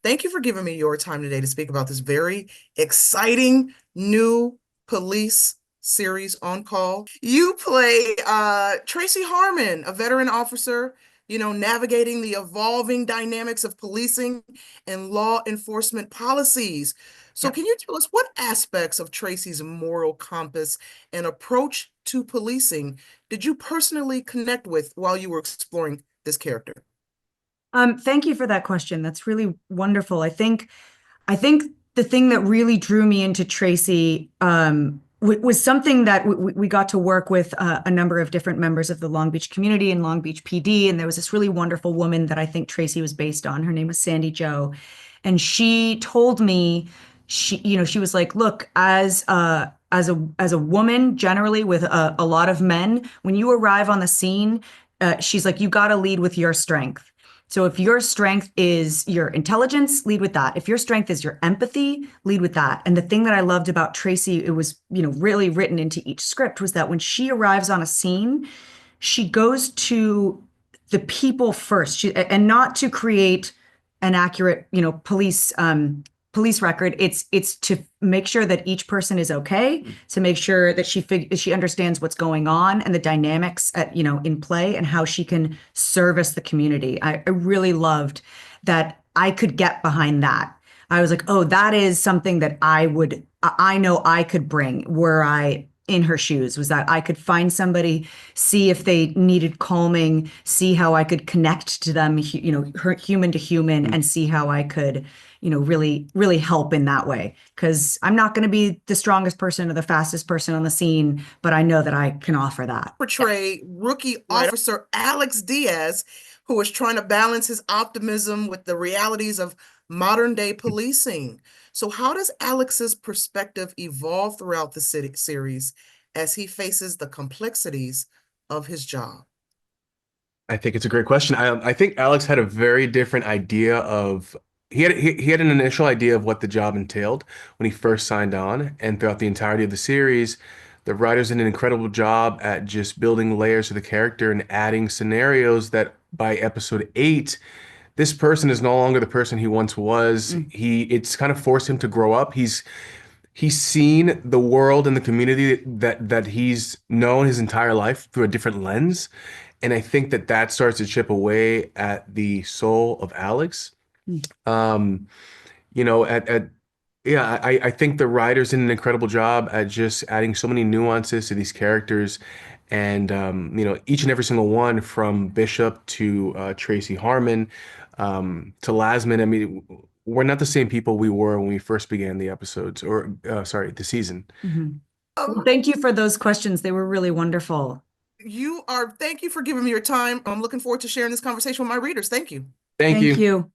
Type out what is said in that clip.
Thank you for giving me your time today to speak about this very exciting new police series on call. You play Tracy Harmon, a veteran officer, navigating the evolving dynamics of policing and law enforcement policies. So, Yeah. can you tell us what aspects of Tracy's moral compass and approach to policing did you personally connect with while you were exploring this character? Thank you for that question. That's really wonderful. I think the thing that really drew me into Tracy was something that we got to work with a number of different members of the Long Beach community and Long Beach PD, and there was this really wonderful woman that I think Tracy was based on. Her name was Sandy Joe, and she told me she was like, look, as a woman generally with a lot of men, when you arrive on the scene, she's like, you got to lead with your strength. So if your strength is your intelligence, lead with that. If your strength is your empathy, lead with that. And the thing that I loved about Tracy, it was, really written into each script, was that when she arrives on a scene, she goes to the people first, and not to create an accurate, police record. It's to make sure that each person is okay, to make sure that she understands what's going on and the dynamics in play and how she can service the community. I really loved that I could get behind that. I was like, oh, that is something that I know I could bring were I in her shoes, was that I could find somebody, see if they needed calming, see how I could connect to them, her human to human, and see how I could, really, really help in that way. Because I'm not going to be the strongest person or the fastest person on the scene, but I know that I can offer that. Portray rookie officer Alex Diaz, who is trying to balance his optimism with the realities of modern day policing. So, how does Alex's perspective evolve throughout the series as he faces the complexities of his job? I think it's a great question. I think Alex had a very different idea of he had an initial idea of what the job entailed when he first signed on, and throughout the entirety of the series, the writers did an incredible job at just building layers to the character and adding scenarios that by episode 8, this person is no longer the person he once was. It's kind of forced him to grow up. He's seen the world and the community that he's known his entire life through a different lens. And I think that starts to chip away at the soul of Alex. Um, you know, at yeah, I think the writers did an incredible job at just adding so many nuances to these characters. And each and every single one from Bishop to Tracy Harmon to Lasman. I mean, we're not the same people we were when we first began the episodes, or sorry, the season. Mhm. Well, Um, thank you for those questions. They were really wonderful. thank you for giving me your time. I'm looking forward to sharing this conversation with my readers. Thank you. Thank Thank you. you.